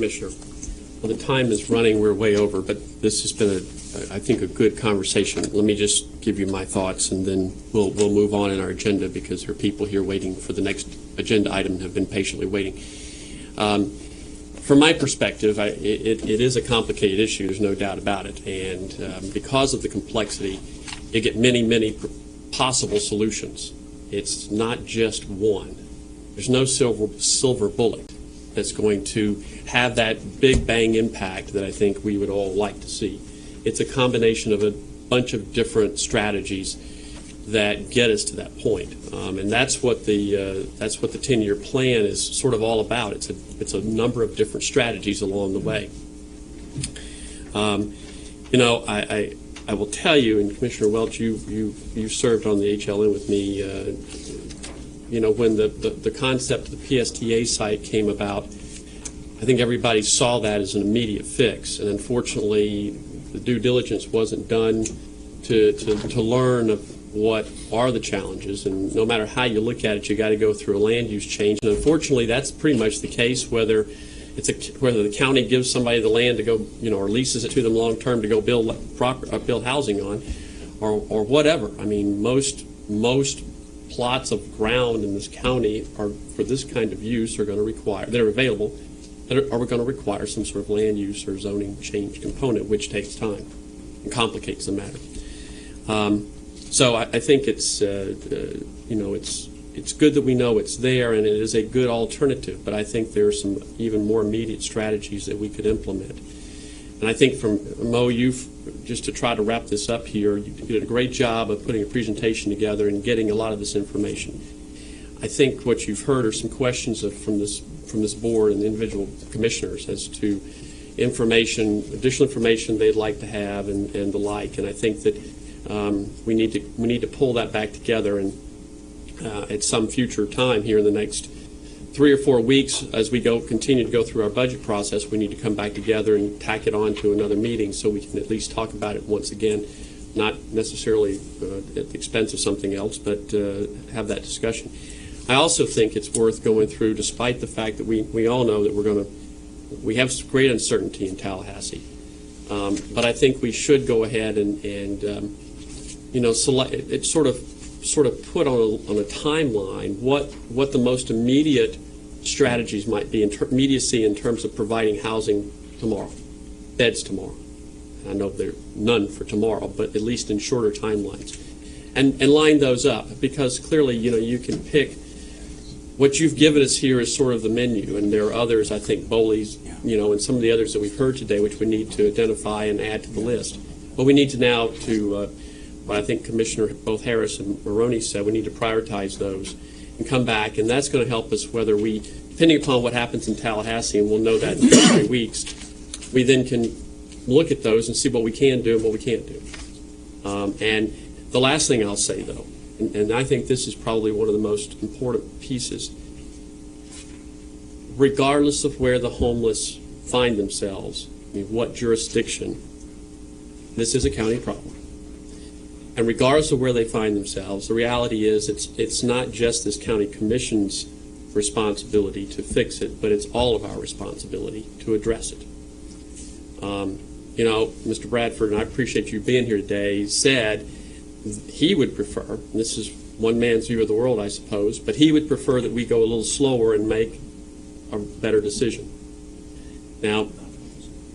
Commissioner. Well, the time is running. We're way over, but this has been, I think, a good conversation. Let me just give you my thoughts, and then we'll move on in our agenda because there are people here waiting for the next agenda item and have been patiently waiting. From my perspective, it is a complicated issue. There's no doubt about it. And because of the complexity, you get many possible solutions. It's not just one. There's no silver bullet that's going to have that big bang impact that I think we would all like to see. It's a combination of a bunch of different strategies that get us to that point, and that's what the 10-year plan is sort of all about. It's a number of different strategies along the way. You know, I will tell you, and Commissioner Welch, you served on the HLN with me. You know, when the concept of the PSTA site came about, I think everybody saw that as an immediate fix, and unfortunately, the due diligence wasn't done to learn of what are the challenges. And no matter how you look at it, you got to go through a land use change. And unfortunately, that's pretty much the case, whether the county gives somebody the land to go, you know, or leases it to them long term to go build housing on, or whatever. I mean, most plots of ground in this county are for this kind of use are going to require that are available. Are going to require some sort of land use or zoning change component, which takes time and complicates the matter. So I think it's you know, it's good that we know it's there, and it is a good alternative. But I think there are some even more immediate strategies that we could implement. And I think from Mo, just to try to wrap this up here, you did a great job of putting a presentation together and getting a lot of this information. I think what you've heard are some questions from this board and the individual commissioners as to additional information they'd like to have and the like. And I think that we need to pull that back together, and at some future time here in the next 3 or 4 weeks, as we continue to go through our budget process, we need to come back together and tack it on to another meeting so we can at least talk about it once again, not necessarily at the expense of something else, but have that discussion. I also think it's worth going through, despite the fact that we all know that we have great uncertainty in Tallahassee. But I think we should go ahead and you know, select it, sort of put on a timeline what the most immediate strategies might be, immediacy in terms of providing housing tomorrow, beds tomorrow. I know there are none for tomorrow, but at least in shorter timelines, and line those up, because clearly, you know, you can pick. What you've given us here is sort of the menu, and there are others, I think, Boley's, you know, and some of the others that we've heard today, which we need to identify and add to the list. But we need to now what I think Commissioner both Harris and Maroney said, we need to prioritize those and come back, and that's going to help us whether we, depending upon what happens in Tallahassee, and we'll know that in 3 weeks, we then can look at those and see what we can do and what we can't do. And the last thing I'll say, though, and I think this is probably one of the most important pieces, regardless of where the homeless find themselves, I mean, what jurisdiction, this is a county problem. And regardless of where they find themselves, the reality is it's not just this county commission's responsibility to fix it, but it's all of our responsibility to address it. You know, Mr. Bradford, and I appreciate you being here today, said he would prefer, and this is one man's view of the world, I suppose, but he would prefer that we go a little slower and make a better decision. Now,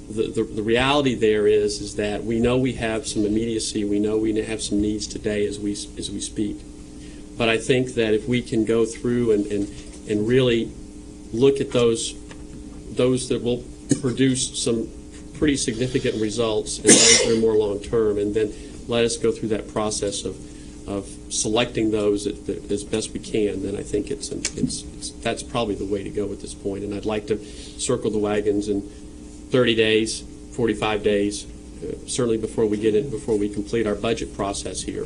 the reality there is that we know we have some immediacy, we know we have some needs today as we speak. But I think that if we can go through and really look at those that will produce some pretty significant results and those that are more long term, and then let us go through that process of selecting those as best we can, then I think that's probably the way to go at this point. And I'd like to circle the wagons in 30 days, 45 days, certainly before we complete our budget process here,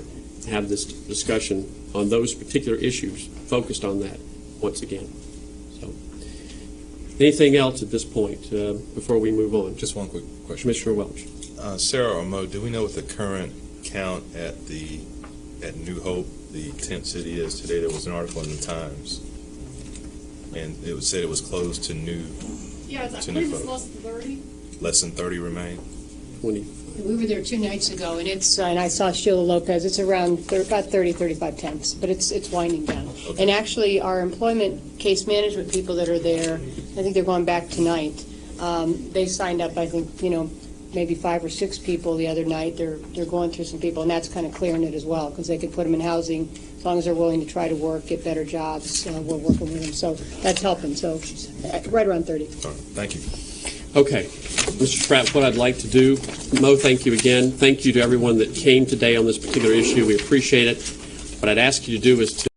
have this discussion on those particular issues, focused on that once again. So, anything else at this point before we move on? Just one quick question. Commissioner Welch. Sarah or Mo, do we know what the current count at New Hope, the tent city, is today? There was an article in the Times, and it was said it was closed to new Yeah, I to believe new it's folk? less than 30. Less than 30 remain? 20. We were there 2 nights ago, and and I saw Sheila Lopez. It's around about 30, 35 tents, but it's winding down. Okay. And actually, our employment case management people that are there, I think they're going back tonight. They signed up, I think, maybe 5 or 6 people the other night. They're going through some people, and that's kind of clearing it as well, because they could put them in housing as long as they're willing to try to work, get better jobs. We're working with them, so that's helping. So right around 30. All right, thank you. Okay. Mr. Spratt, what I'd like to do, Mo, thank you again. Thank you to everyone that came today on this particular issue. We appreciate it. What I'd ask you to do is to